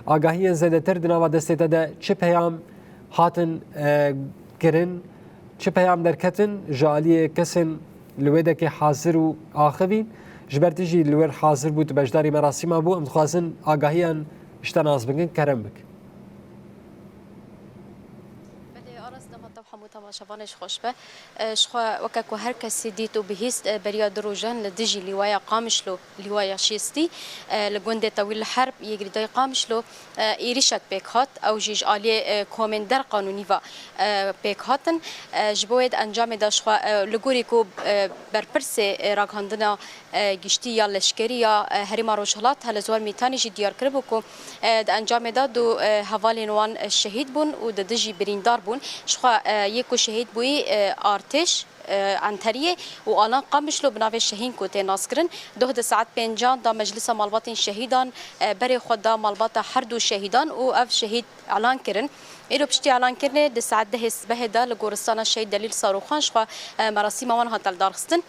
آگاهی زیادتر دنوا دسته ده چه پیام هاتن کرن چه پیام درکتن جالی کسن لویده که حاضر و آخوین جبرتی جی لور حاضر بود بجداری مراسم ابو ام خوازن آگاهیان اشتناز بگن کرم بک شبانش خوش به شخوا وكاكو هر كسي ديتو بهيست بريا دروجان لدجي لوايا قامشلو لوايا شيستي لغوندي طويل الحرب يجري داي قامشلو إيريشات بيك هات أو جيج آلية كومندر قانوني و بيك هاتن جبويد أنجام دا شخوا لغوريكو برپرسي راگهاندنا گشتي يا لشكريا هريما روشهلات هل زوار ميتاني جي ديار كربوكو دا أنجام دا دو هوالي نوان الشهيد بون و دا دجي بريندار بون شخوا يكو شهيد بوي ارتش عنتريه وانا قامشلو بناوي شهين كوتي ناسكرن ده ساعات بنجان دا مجلس مالباتين شهيدان بري خدا مالباتا حردو شهيدان و اف شهيد اعلان كرن ایرو پشتی اعلان کرده ده ساعت ده سبه دا لگورستان الشهید دلیل صاروخان شخوا مراسم وان هاتل دارخستن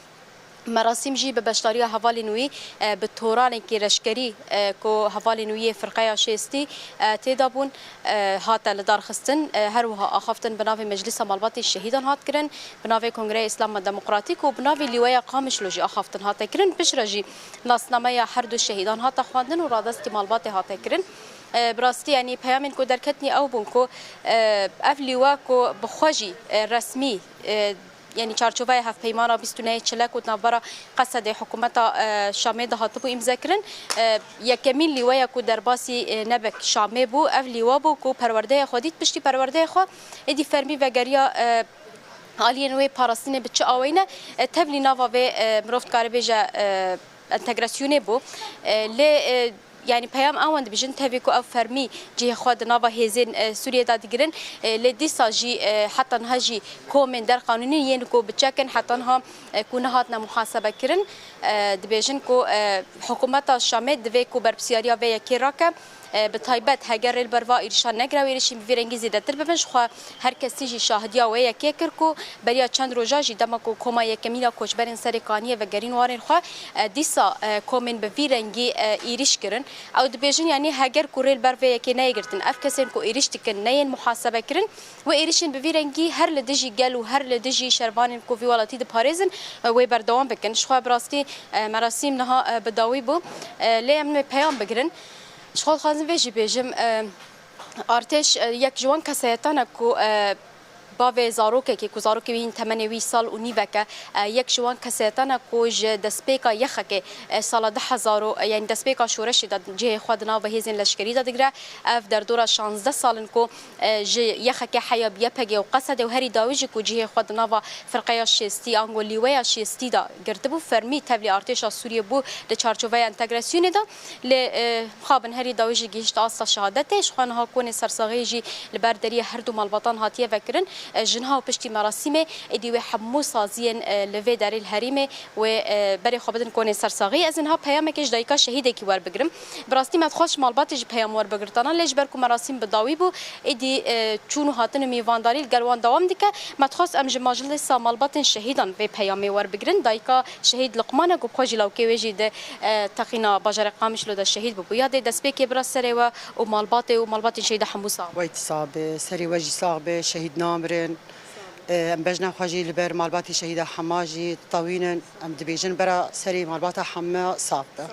مراسم جی به بشتاری حوالی نوی به توران کی رشکری کو حوالی نوی فرقه شیستی تدابون هاتل دارخستن هر وها آخفتن بناوی مجلس مالبات شهیدان هات کرن بناوی کنگره اسلام دموکراتیک و بناوی لیوای قامش لوجی آخفتن هات کرن بشرجی ناسنامه هر دو شهیدان هات خواندن و رادستی مالبات هات کرن براستی یعنی پیامین کو درکتنی او بون کو افلیوا کو بخوجی رسمی يعني چارچوبه هف پیمانا 29 چلک و نابرا قصد حکومت شامه ده هاتبو امذکرن یکمین لیویا کو درباسی نبک شامه بو اف لیوا بو کو پرورده خودیت پشتی پرورده خو ادی فرمی وگریا آلین وی پاراستینه بچه آوینه تبلی ناوا و مروفت کاری بیجا انتگراسیونه بو لی يعني بيام أوند بيجن تبيكو أو فرمي جه خود نابا هزين سوريا دادجرن لدي ساجي حتى نهجي كومن در قانوني ينكو بتشكن حتى نها كونهاتنا محاسبة كرن دبيجن كو حكومة الشامل دبيكو بربسياريا ويا كيراكا بتايبت هجر البروا إيرشان نجرا ويرشين بفيرنجي زيادة تربفنش خو هر کسی جی شاهدیا ويا كيكركو بريا چند روزا جی دمكو كوما يكميلا كوچبرن سرقانيه و گرين وارن خو ديسا كومن بفيرنجي إيرش كرن او دبيجن يعني هجر كوريل بروا كي نيغرتن اف كسن كو إيرش تكن نين محاسبه كرن و إيرشين بفيرنجي هر لدجي جل و هر لدجي شربان كو في ولاتي د باريزن و بردوام بكن شخو براستي مراسم نها بداوي بو لي من پیام بگرن شغل خازن ویجی بیجم ارتش یک جوان کسایتانه کو باوی زاروکه که زاروکه این 8 سال و نیوکه یک جوان کسایتانه کو ج دسپیکا یخه سال 10000 یعنی دسپیکا شورش داد جه خودنا و هیزن لشکری دادگره اف در دور 16 سالن کو ج یخه که حیاب یپگه و قصد و هری داویج کو جه خودنا و فرقه شیستی انگولیویا شیستی دا گرتبو فرمی تبلی ارتش سوریه بو د چارچوبه انتگراسیون دا ل خابن هری داویج گیشت اصلا شهادتش خانها کون سرساغیجی لبردری هر دو مالباتان هاتیه وکرن جنها وبشتي مراسمه ادي وحمو سازين لفي دار الهريمه وبري خبدن كون سرساغي ازنها بيامكش دايكا شهيدك ور بگرم براستي ما تخش مالباتج بيام ور بگرتانا ليش بركو مراسم بداوي بو ادي چونو هاتن ميوانداري الگروان دوام ديكه ما تخص ام مجلس مالباتن شهيدان في بيامي ور بگرن دايكا شهيد لقمان گو خوجي لو كي وجي د تقينا باجر قامش لو د شهيد بو ياد دسبيك براسري و مالبات شهيد حموسا ويت صاب سري وجي صاب شهيد نامرن ام بجنا خواجي لبر مالباتي شهيده حماجي طوينا ام دبيجن برا سري مالباتا حما صابه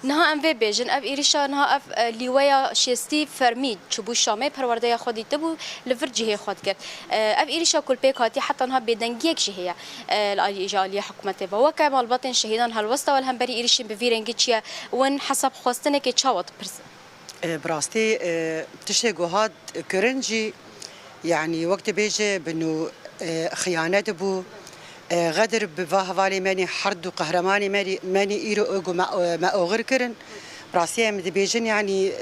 نها ام في بيجن اف ايريشا نها اف ليويا شيستي فرميد چبو شامه پرورده خودی تبو لفرجه خود کرد اف ايريشا كل بيك هاتي حتى نها بدنگيك شهيه الاجاليه حكومته و كمال باطن شهيدان هالوسطا والهمبري ايريشن بفيرنگيچيا ون حسب خواستنه که چاوت پرس براستي تشي جهاد كرنجي يعني وقت بيجي بانه خيانات بو غدر بفاهوالي ماني حرد وقهرماني ماني ايرو اوغو ما اوغر كرن براسي مد بيجن يعني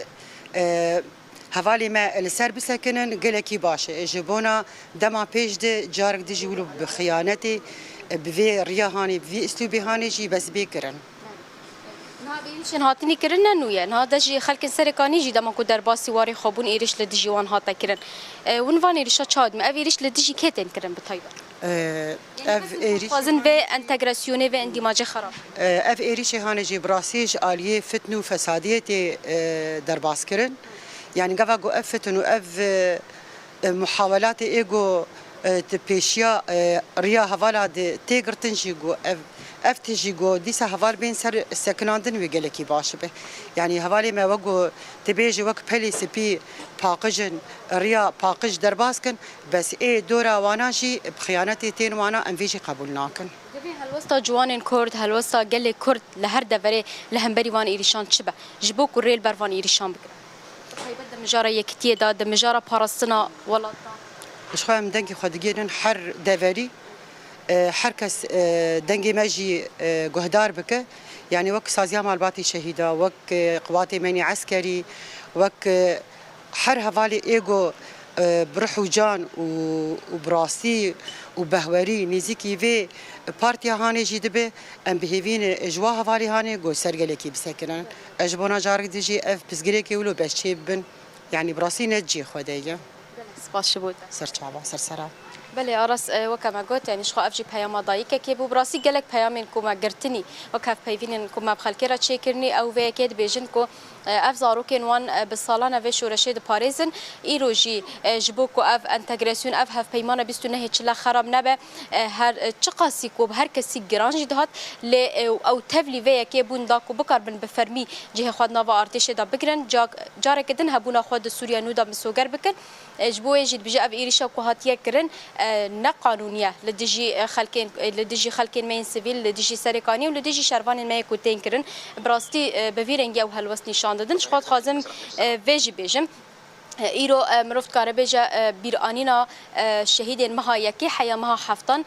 هوالي ما السر بسكنن قلكي باشا جبونا دما بيجد جارك دي جولو بخيانتي بفي رياهاني بفي اسلوبي هاني جي بس بيكرن شن هاتني كرنا نويا هذا جي خلك سرقاني جي دما كو درباسي واري خابون ايرش لدجي وان هاتا كرن ونفان ايرشا تشاد ما ايرش لدجي كيتن كرن بطيبه اف ایریش خوازن و انتگراسیونه و اندیماج خراب اف ایریش هانه جی براسیج آلیه فتن و فسادیت در باز کرن يعني قفا جو افتن واف محاولات ايجو تبيشيا ريا هفالا تيجر تنجيجو اف تجيجو ديسا هفال بين سر سكناندن ويجلكي باش به يعني هفالي ما وجو تبيجي وك بلي سبي باقجن ريا باقج درباسكن بس اي دورا واناجي بخيانتي تين وانا انفيجي قبولناكن هلوستا جوان كرد هلوستا قال كرد لهر دفري لهمبري وان ايريشان تشبه جبو كوريل برفان ايريشان بكره هيبدا مجاره يكتيه دا مجاره بارستنا ولا مش خايم دنگي خدگيرن حر دفري حر كس دنگي ماجي جهدار بك يعني وك سازيا مالباتي شهيده وك قواتي ماني عسكري وك حر هفالي ايجو برحو جان وبراسي وبهوري نزيكي في بارتيا هاني جيدبه ام بهيفين اجوا هفالي هاني جو سرقلكي بسكنن اجبونا جارك ديجي اف بسقريكي ولو بشيبن يعني براسي نجي خدايا سپاس شبوت سرچاوا سرسرا بله آراس وكما قلت يعني شخو أفجي بياما ضايقة كي براسي قالك بيامين كوما قرتني وكاف بيفين كوما بخلكيرا تشيكرني أو في أكيد بيجنكو أفزارو كين وان بالصالانة في شورشيد باريزن إيروجي جبوكو أف انتجراسيون أف هف بيمانا بيستو نهي تشلا خراب نبا هر تشقاسيكو بهر كسي جرانج دهات ل أو تفلي في أكيد بونداكو بكر بن بفرمي جه خدنا وارتش دا بكرن جارك دن هبونا خد سوريا نودا مسوجر بكن جبوه جد بيجي أف إيريشا كوهاتيا كرن نقانونية لديجي خلكين مين سيفيل لديجي سرقاني ولديجي شروان ما يكوتين كرن براستي بفيرنجا وهالوس نشان دادن شخوات خازم فيجي بيجم ایرو مرفت کاره بیجا بیرانینا شهید مها یکی حیا مها حفتن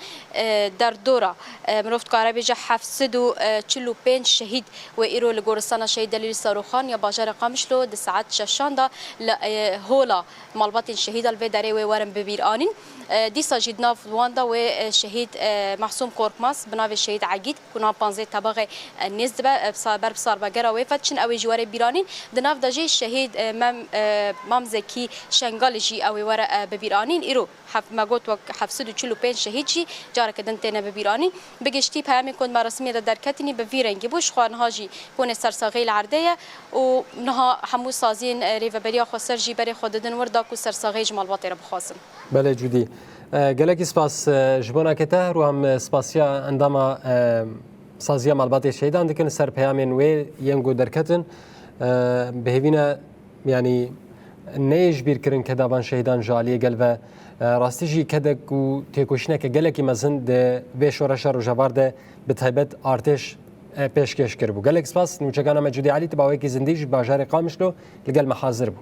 در دورا مرفت کاره بیجا 745 شهید و ایرو لگورستان شهید دلیل صاروخان یا باجر قامشلو د ساعت 6 دا هولا مالبات شهید الوداره و ورم ببیرانین دیسا جدنا واندا و شهید محسوم قرقماس بناو شهید عقید کنا 15 طبقه نزبه بر بصار بگرا و فتشن او جوار بیرانین دناف دجی شهید مامز کی شنگالجی او ورا ببیرانین ایرو ما قلت 745 شهید جی جاره کدن تنه ببیرانین بگشتی پیام کند مراسمی در کتنی بویرنگی بوش خوان هاجی کون سرساغیل عرده و نها حمو سازین ریوبریا خسر جی بری خوددن وردا کو سرساغی جمال واتر بخواسم بله جودی گلکی سپاس جبونا کته رو هم سپاسیا انداما سازیا مالبات شهیدان دکن سر پیامین و ینگو درکتن بهوینا يعني نيج بيركرن كدابان شهيدان جاليه قلبه راستيجي كدك و تيكوشنا كجلكي مزن ده بشورش رجبار ده بتهبت ارتش پیشکش کرد. گلک سپاس نوچگان مجودی علی تباوی کی زندگی باجار قامشلو لگل محاضر بو.